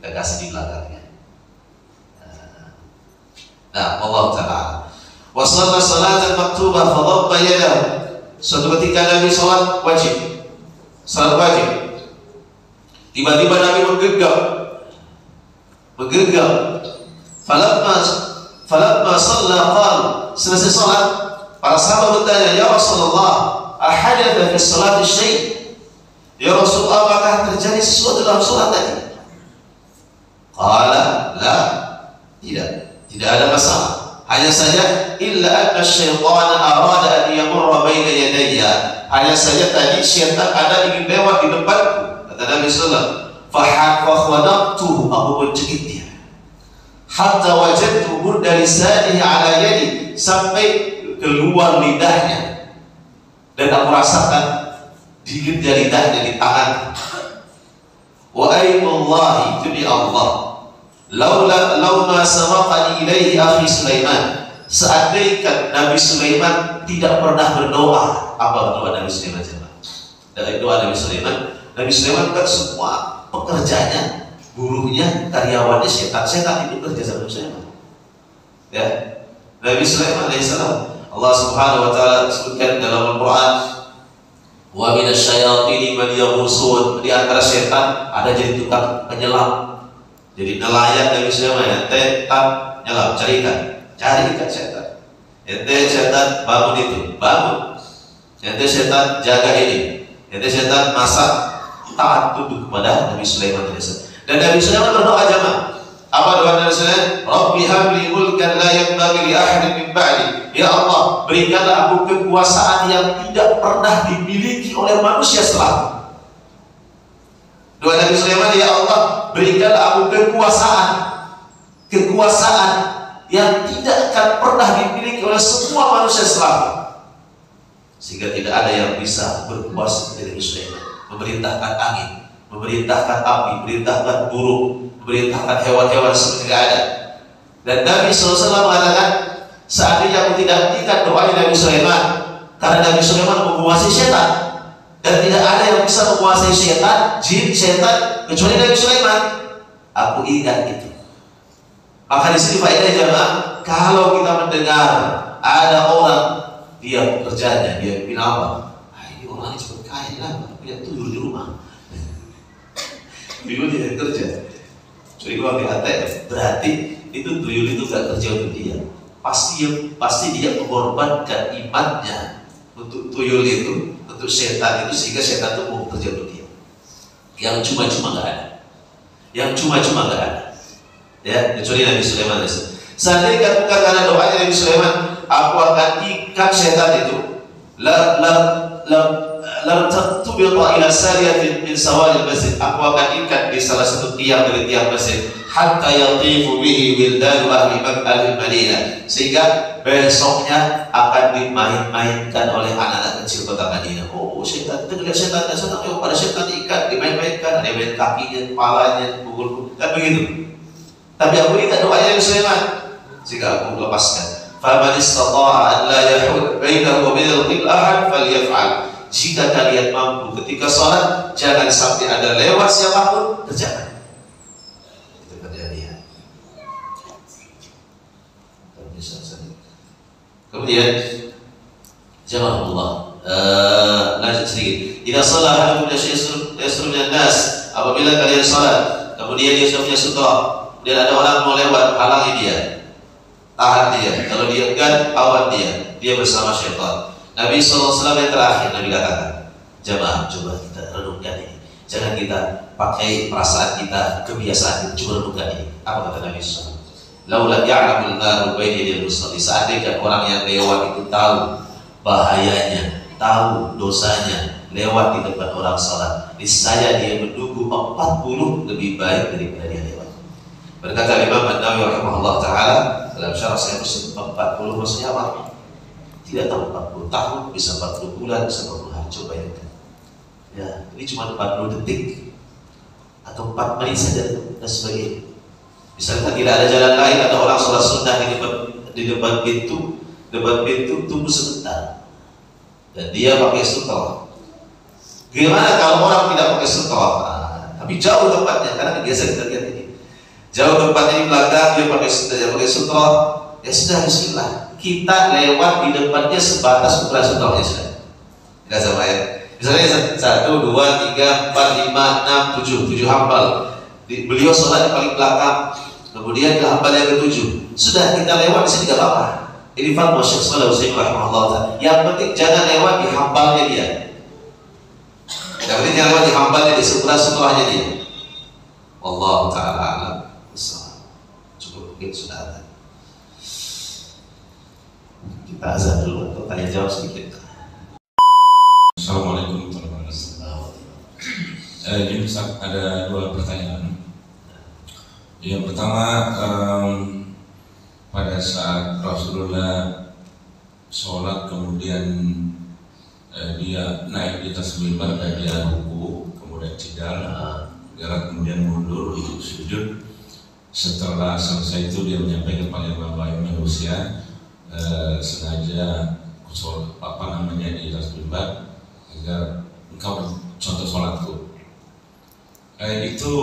kita kasih di belakangnya. Nah, Allah Ta'ala. Wa shalla salatan maktubah fa dhabba yadahu. Suatu ketika Nabi salat wajib. Tiba-tiba Nabi menggenggam. Falamma shalla qala, selesai salat, para sahabat bertanya, "Ya Rasulullah, ahadatha fi salati syai'?" Ya Rasulullah, apakah terjadi sesuatu dalam salat tadi? Qala, la, tidak ada masalah. Hanya saja illa anna syaitana arada an yamurra baina yadayya. Hanya saja tadi syaitan ada ingin lewat di depanku, kata Nabi sallallahu alaihi wasallam. Fa khadaqtuhu, aku mencekik dia. Hatta wajadtu burda lisanihi ala yadi, sampai keluar lidahnya. Dan aku rasakan dinginnya lidahnya di tangan. Wa aymullahi, demi Allah, law ma sabaqani ilaihi akhi Sulaiman, seandainya Nabi Sulaiman tidak pernah berdoa. Apa doa Nabi Sulaiman? Dari doa Nabi Sulaiman kan semua pekerjanya, buruhnya, karyawannya setan itu kerja sama Sulaiman. Ya, Nabi Sulaiman alaihissalam, Allah Subhanahu wa taala sebutkan dalam Al-Qur'an, wa minasyayatin man yaghusun, di antara setan ada jadi tukang penyelam. Jadi nelayan Nabi Sulaiman, ente nyelam, cari ikan setan. Ente setan bangun. Ente setan jaga ini. Ente setan masak, taat tunduk kepada Nabi Sulaiman alaihissalam. Dan Nabi Sulaiman berdoa jamaah. Apa doa Nabi Sulaiman? Rabbi habli mulkan la yanbaghi li ahadin min ba'di. Ya Allah, berikanlah aku kekuasaan yang tidak pernah dimiliki oleh manusia setelahku. Doa Nabi Sulaiman, ya Allah, berikanlah aku kekuasaan yang tidak akan pernah dimiliki oleh semua manusia setelahku. Sehingga tidak ada yang bisa berkuasa seperti Nabi Sulaiman, memerintahkan angin, memerintahkan api, memerintahkan burung, memerintahkan hewan-hewan seperti tidak ada. Dan Nabi SAW mengatakan, seandainya aku tidak hentikan doa Nabi Sulaiman, karena Nabi Sulaiman menguasai setan, dan tidak ada yang bisa menguasai jin setan kecuali Nabi Sulaiman, aku ingat itu. Maka di sini faedah jemaah, kalau kita mendengar ada orang dia kerjanya, dia bilang apa? Ini orang ini seperti kaya lah, punya tuyul di rumah. Tuyul dia kerja. Jadi kalau di ATM, berarti itu tuyul itu gak kerja untuk dia. Pasti dia mengorbankan imannya untuk tuyul itu, untuk setan itu, sehingga setan itu mau kerja untuk dia. Yang cuma-cuma gak ada. Ya, kecuali Nabi Sulaiman. Seandainya bukan karena doanya Nabi Sulaiman, aku akan ikat setan itu. Ila sariyatin min sawalil masjid. Aku akan ikat di salah satu tiang dari tiang masjid. hatta yatifu bihi wildan ahli Madinah, sehingga besoknya akan dimain-mainkan oleh anak-anak kecil kota Madinah. Oh, setan, kita lihat setan, ayo pada setan diikat, dimain-mainkan, ada main kakinya, kepalanya, pukul, kan begitu. Tapi aku minta doanya Nabi Sulaiman, sehingga aku lepaskan. Faman istata'a an la yahul bainahu wa bainal qiblah ahad falyaf'al. Jika kalian mampu ketika sholat, jangan sampai ada lewat siapapun, kerjakan. Itu kejadian. Kemudian jamaah Allah, lanjut sedikit. Idza shalla ahadukum yasru minan nas, apabila kalian sholat, kemudian dia sudah punya sutra, dan ada orang mau lewat, halangi dia, tahan dia. Kalau dia enggan, awan dia bersama syaitan. Nabi SAW yang terakhir, Nabi katakan, jamaah, coba kita renungkan ini. Jangan kita pakai perasaan kita, kebiasaan kita, coba renungkan ini. Apa kata Nabi SAW? Laula ya'lamul maru baini lil musalli. Seandainya orang yang lewat itu tahu bahayanya, tahu dosanya, lewat di depan orang salat, niscaya dia menunggu 40 lebih baik daripada dia lewat. Berkata Imam An-Nawawi rahimahullah taala dalam syarah Sahih Muslim, 40 maksudnya apa? Tidak tahu 40 tahun, bisa 40 bulan, bisa 40 hari. Coba bayangkan. Ya, ini cuma 40 detik atau 4 menit saja dan sebagainya. Misalkan tidak ada jalan lain, ada orang sholat sunnah di depan pintu tunggu sebentar dan dia pakai sutra. Gimana kalau orang tidak pakai sutra? Tapi jauh tempatnya, karena biasa kita lihat ini. Jauh tempatnya di belakang, dia pakai sutra. Ya sudah, bismillah. Kita lewat di depannya sebatas ukuran sutranya sudah. Tidak sama ya. Misalnya 1, 2, 3, 4, 5, 6, 7 hambal. Beliau sholat di paling belakang. Kemudian ke hambal yang ke-7. Sudah, kita lewat di sini tidak apa-apa. Ini fatwa Syekh Shalih Al-Utsaimin rahimahullah. Yang penting jangan lewat di hambalnya dia. Yang penting jangan lewat di hambalnya di sebelah sutranya dia. Wallahu ta'ala a'lam. Cukup mungkin sudah ada. Kita azan dulu atau tanya jawab sedikit. Assalamualaikum warahmatullahi wabarakatuh. Ini Ustaz, ada 2 pertanyaan. Yang pertama, pada saat Rasulullah sholat kemudian dia naik di atas mimbar dan dia ruku, kemudian gerak kemudian mundur untuk sujud. Setelah selesai itu dia menyampaikan kepada bapak manusia, sengaja di atas mimbar agar engkau contoh sholatku. Itu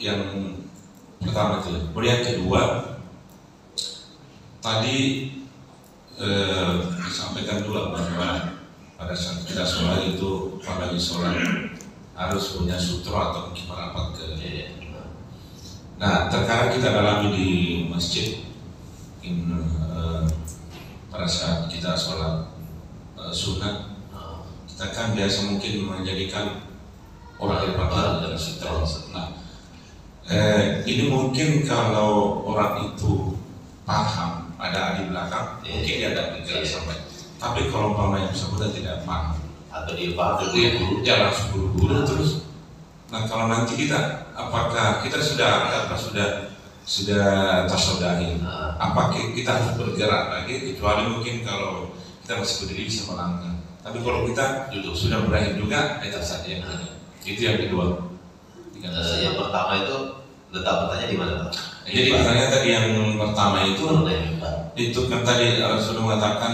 yang pertama itu. Kemudian kedua, tadi disampaikan juga bahwa pada saat kita sholat itu, apalagi sholat harus punya sutra atau kipas rapat ke. Nah, terkadang kita dalami di masjid pada saat kita sholat sunat, kita kan biasa mungkin menjadikan orang yang pakai dan sutra. Nah, ini mungkin kalau orang itu paham ada di belakang, mungkin dia tidak bergerak sampai. Tapi kalau umpamanya bersangkutan tidak paham atau dia paham dia langsung buru-buru terus. Nah, kalau nanti kita, apakah kita sudah tasodahi, apakah kita harus bergerak lagi? Kecuali mungkin kalau kita masih berdiri bisa melangkah. Tapi kalau kita sudah berakhir juga, itu saja. Itu yang kedua. Yang pertama itu letak pertanyaan di mana, Pak? Jadi pertanyaan tadi yang pertama itu kan tadi Rasulullah mengatakan,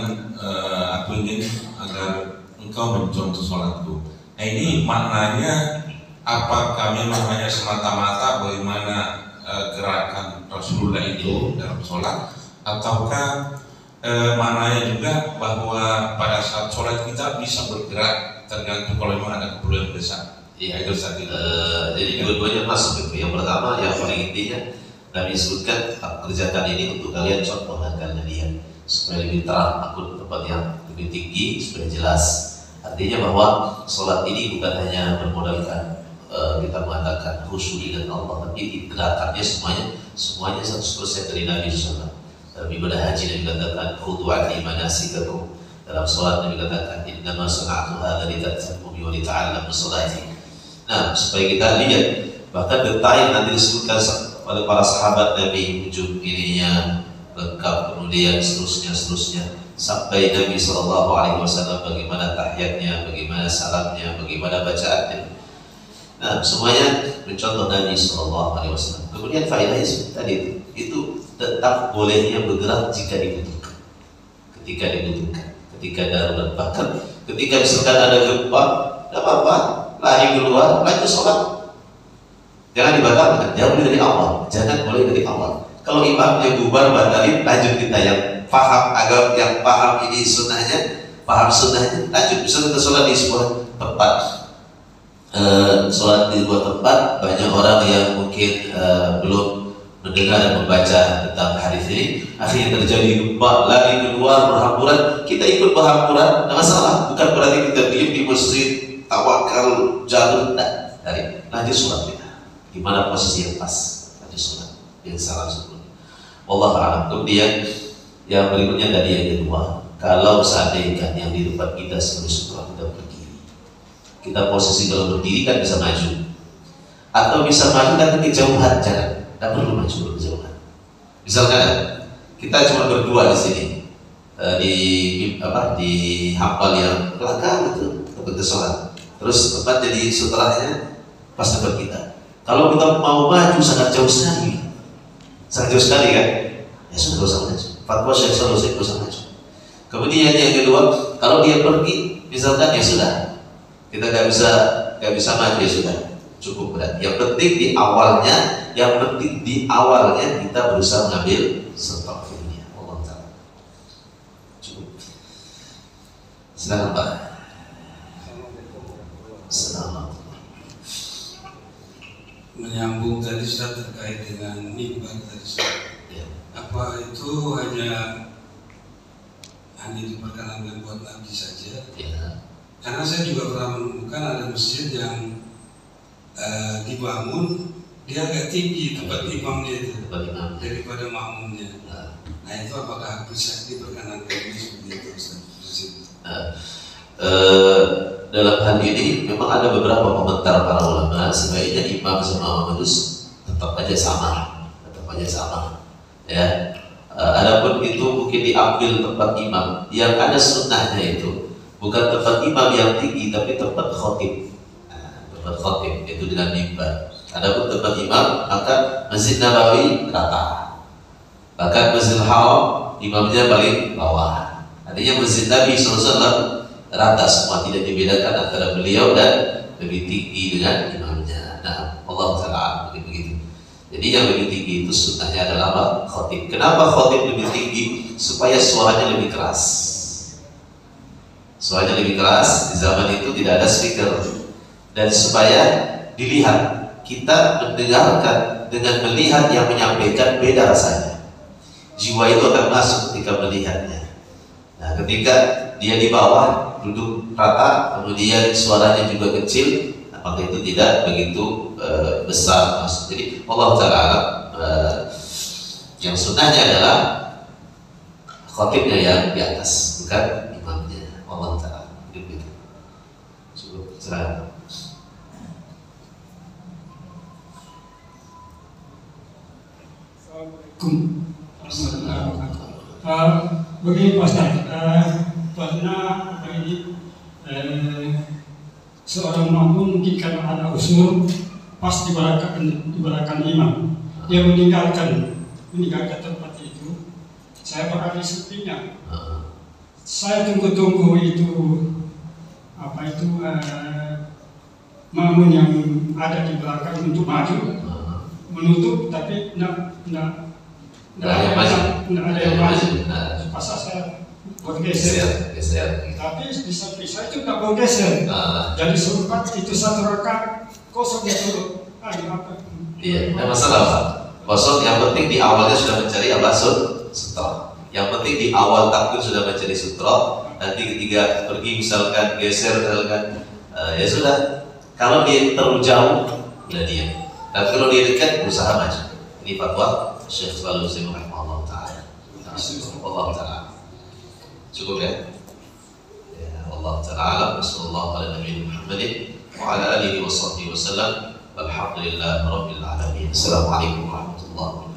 aku ingin agar engkau mencontoh sholatku. Nah, ini maknanya apakah memang hanya semata-mata bagaimana gerakan Rasulullah itu dalam sholat, ataukah maknanya juga bahwa pada saat sholat kita bisa bergerak tergantung kalau memang ada keperluan besar. Iya, itu saat itu. Jadi dua-duanya masuk itu. Yang pertama, yang paling intinya Nabi sebutkan, kerjakan ini untuk kalian contohkan kalian supaya lebih terang, akun tempat yang lebih tinggi, supaya jelas. Artinya bahwa sholat ini bukan hanya bermodalkan kita mengatakan khusyuk dengan Allah, tapi gerakannya semuanya 100% dari Nabi SAW. Dalam ibadah haji Nabi katakan khudu'an limanasikakum. Dalam sholat Nabi katakan innama sana'tu hadza li ta'tamu bi wa li ta'allamu sholati. Nah, supaya kita lihat, bahkan detail nanti disebutkan oleh para sahabat Nabi, ujung ininya lengkap, kemudian seterusnya sampai Nabi SAW bagaimana tahiyatnya, bagaimana salamnya, bagaimana bacaannya. Nah, semuanya mencontoh Nabi SAW. Kemudian faedahnya tadi itu tetap bolehnya bergerak jika dibutuhkan, ketika darurat. Bahkan ketika misalkan ada gempa, tidak apa-apa, lari keluar, lanjut sholat. Jangan dibatalkan, jangan boleh dari awal, Kalau imamnya bubar batalin, lanjut kita yang paham agama, yang paham ini sunnahnya, lanjut. Misalnya kita sholat di sebuah tempat, sholat di sebuah tempat, banyak orang yang mungkin belum mendengar dan membaca tentang hadis ini, akhirnya terjadi gempa, lari keluar berhamburan, kita ikut berhamburan, tidak masalah. Bukan berarti kita diam di masjid, tawakal, jatuh, dari lanjut sholat kita. Di mana posisi yang pas, lanjut sholat, yang salam sebelum. Wallahu a'lam. Kemudian yang berikutnya tadi yang kedua, kalau seandainya yang di depan kita sebagai sutra kita berdiri, kita posisi kalau berdiri kan bisa maju, atau bisa maju tapi kejauhan, jangan, tidak perlu maju kejauhan. Misalkan kita cuma berdua di sini, di hafal yang belakang itu tempat sholat, terus tempat jadi sutranya pas depan kita. Kalau kita mau maju sangat jauh sekali kan? Ya sudah, usah maju. Fatwa Syekh Shalih usah maju. Kemudian yang kedua, kalau dia pergi, misalkan ya sudah, kita nggak bisa maju, ya sudah, cukup berat. Yang penting di awalnya kita berusaha mengambil stop ini. Allah Taala. Cukup. Silakan Pak. Assalamualaikum. Menyambung tadi Ustaz terkait dengan mimbar tadi Ustaz. Ya. Apa itu hanya diperkenankan buat nabi saja? Ya. Karena saya juga pernah menemukan ada masjid yang dibangun dia agak tinggi tempat imamnya itu daripada makmumnya. Nah itu apakah bisa diperkenankan seperti itu Ustaz? Dalam hal ini memang ada beberapa komentar para ulama, sebaiknya imam sama makmum tetap aja sama, ya. Adapun itu mungkin diambil tempat imam yang ada sunnahnya, itu bukan tempat imam yang tinggi tapi tempat khotib, itu dengan mimbar. Adapun tempat imam, maka Masjid Nabawi rata, bahkan Masjidil Haram imamnya paling bawah. Artinya Masjid Nabi SAW rata semua, tidak dibedakan antara beliau dan lebih tinggi dengan imamnya. Nah, Allah Ta'ala begitu. Jadi yang lebih tinggi itu sunnahnya adalah apa? Khotib. Kenapa khotib lebih tinggi? Supaya suaranya lebih keras. Suaranya lebih keras. Di zaman itu tidak ada speaker, dan supaya dilihat, kita mendengarkan dengan melihat yang menyampaikan beda rasanya. Jiwa itu akan masuk ketika melihatnya. Nah, ketika dia di bawah duduk rata, kemudian suaranya juga kecil, maka itu tidak begitu besar. Jadi Allah Ta'ala yang sunnahnya adalah khotibnya yang di atas, bukan imamnya. Allah Ta'ala begitu. Cukup serah. Begini Pak Ustaz, pernah seorang makmum mungkin karena ada usul pas dibarakan imam, dia meninggalkan tempat itu. Saya berada di sampingnya, saya tunggu itu makmum yang ada di belakang untuk maju menutup, tapi tidak ada yang maju. Pas saya bergeser, tapi di samping saya itu tidak bergeser. Jadi sempat itu satu rakaat kosong itu. Iya, tidak masalah Pak. Kosong, yang penting di awalnya sudah mencari apa? Sutra. Yang penting di awal takbir sudah mencari sutra. Nanti ketika pergi misalkan geser, ya sudah. Kalau dia terlalu jauh, ya diam. Tapi kalau dia dekat, berusaha maju. Ini fatwa Syekh Shalih rahimahullah Ta'ala. Allah Ta'ala. Cukup ya? Ya Allah Ta'ala. Wassalamualaikum warahmatullahi wabarakatuh. wa ala alihi wa sahbihi wasallam. Alhamdulillah rabbil alamin. Assalamualaikum warahmatullahi wabarakatuh.